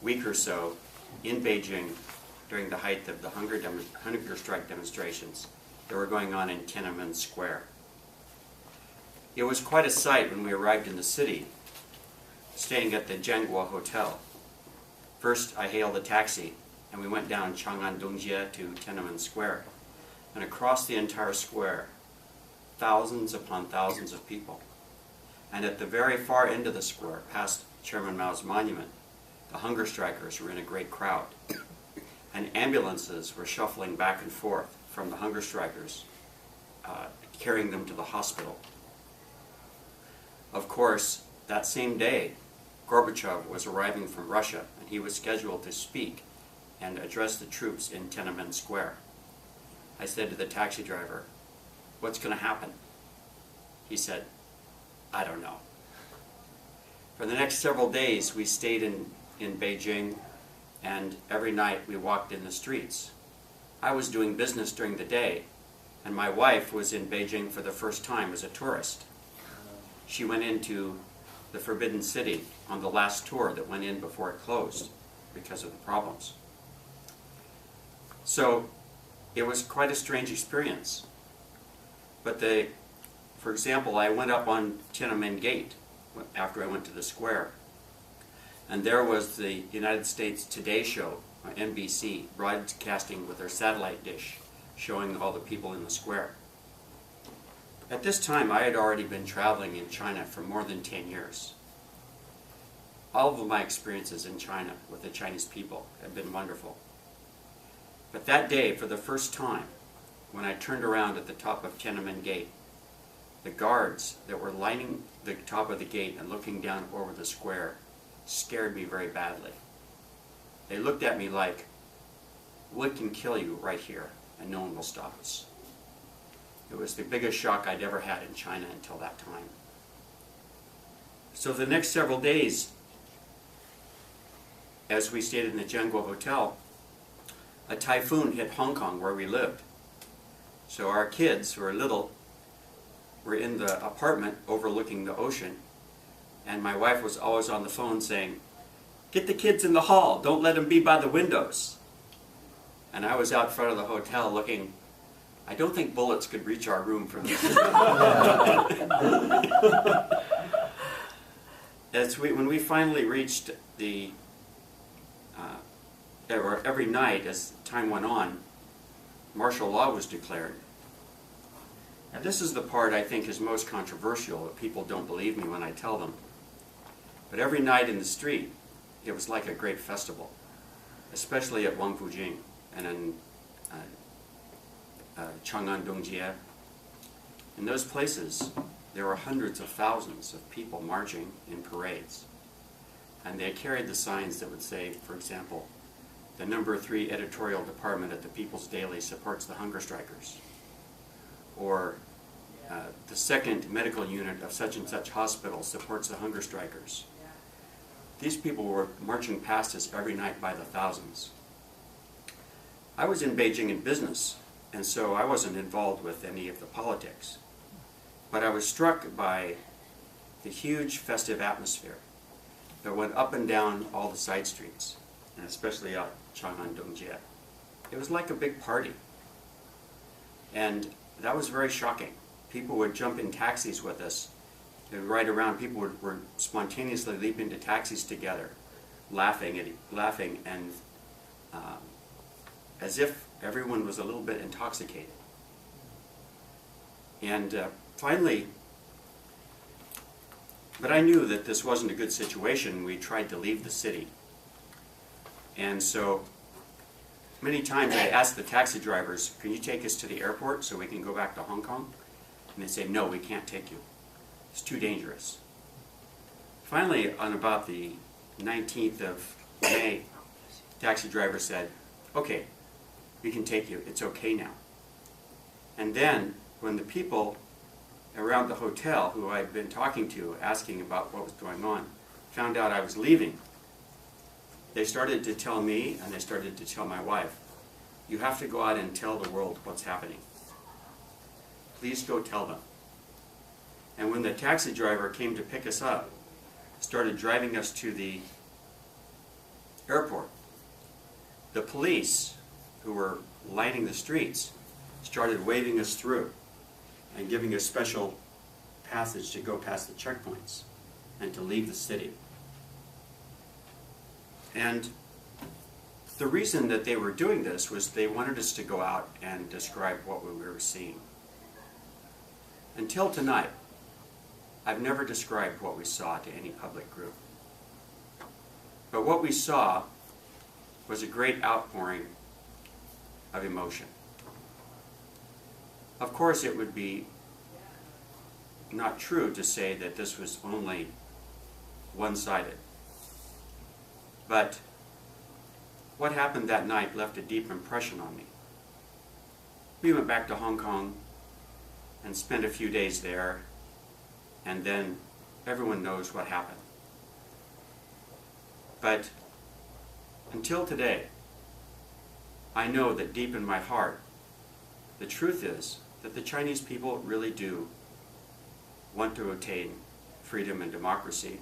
week or so in Beijing during the height of the hunger strike demonstrations that were going on in Tiananmen Square. It was quite a sight when we arrived in the city, staying at the Jianguo Hotel. First, I hailed a taxi, and we went down Chang'an Dongjie to Tiananmen Square. And across the entire square, thousands upon thousands of people. And at the very far end of the square, past Chairman Mao's monument, the hunger strikers were in a great crowd. And ambulances were shuffling back and forth from the hunger strikers, carrying them to the hospital. Of course, that same day, Gorbachev was arriving from Russia, and he was scheduled to speak and address the troops in Tiananmen Square. I said to the taxi driver, "What's going to happen?" He said, "I don't know." For the next several days, we stayed in Beijing, and every night we walked in the streets. I was doing business during the day, and my wife was in Beijing for the first time as a tourist. She went into the Forbidden City on the last tour that went in before it closed because of the problems. So it was quite a strange experience. But for example, I went up on Tiananmen Gate after I went to the square, and there was the United States Today Show, NBC, broadcasting with their satellite dish, showing all the people in the square. At this time, I had already been traveling in China for more than 10 years. All of my experiences in China with the Chinese people have been wonderful. But that day, for the first time, when I turned around at the top of Tiananmen Gate, the guards that were lining the top of the gate and looking down over the square scared me very badly. They looked at me like, "We can kill you right here, and no one will stop us." It was the biggest shock I'd ever had in China until that time. So the next several days, as we stayed in the Jianguo Hotel, a typhoon hit Hong Kong where we lived. So our kids, who were little, were in the apartment overlooking the ocean, and my wife was always on the phone saying, "Get the kids in the hall, don't let them be by the windows." And I was out front of the hotel looking, I don't think bullets could reach our room from this. When we finally reached every night as time went on, martial law was declared. And this is the part I think is most controversial, that people don't believe me when I tell them. But every night in the street, it was like a great festival, especially at Wangfujing and in Chang'an Dongjie. In those places, there were hundreds of thousands of people marching in parades. And they carried the signs that would say, for example, the number 3 editorial department at the People's Daily supports the hunger strikers. Or the 2nd medical unit of such and such hospital supports the hunger strikers. These people were marching past us every night by the thousands. I was in Beijing in business, and so I wasn't involved with any of the politics. But I was struck by the huge festive atmosphere that went up and down all the side streets, and especially out Chang'an Dongjie. It was like a big party. And that was very shocking. People would jump in taxis with us. They would ride around. People were spontaneously leap into taxis together, laughing and as if everyone was a little bit intoxicated. And finally, but I knew that this wasn't a good situation. We tried to leave the city. And so many times I asked the taxi drivers, "Can you take us to the airport so we can go back to Hong Kong?" And they say, "No, we can't take you. It's too dangerous." Finally, on about the 19th of May, the taxi driver said, "Okay, we can take you. It's okay now." And then, when the people around the hotel who I'd been talking to, asking about what was going on, found out I was leaving, they started to tell me, and they started to tell my wife, "You have to go out and tell the world what's happening. Please go tell them." And when the taxi driver came to pick us up, started driving us to the airport. The police, who were lining the streets, started waving us through and giving us special passage to go past the checkpoints and to leave the city. And the reason that they were doing this was they wanted us to go out and describe what we were seeing. Until tonight, I've never described what we saw to any public group. But what we saw was a great outpouring of emotion. Of course, it would be not true to say that this was only one-sided. But what happened that night left a deep impression on me. We went back to Hong Kong and spent a few days there, and then everyone knows what happened. But until today, I know that deep in my heart, the truth is that the Chinese people really do want to attain freedom and democracy,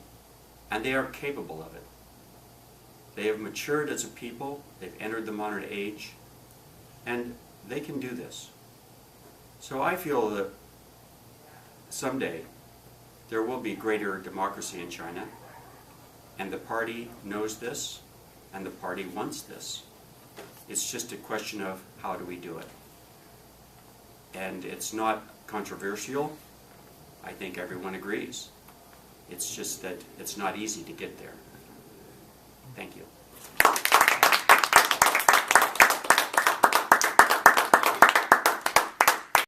and they are capable of it. They have matured as a people, they've entered the modern age, and they can do this. So I feel that someday there will be greater democracy in China, and the party knows this, and the party wants this. It's just a question of how do we do it. And it's not controversial. I think everyone agrees. It's just that it's not easy to get there. Thank you.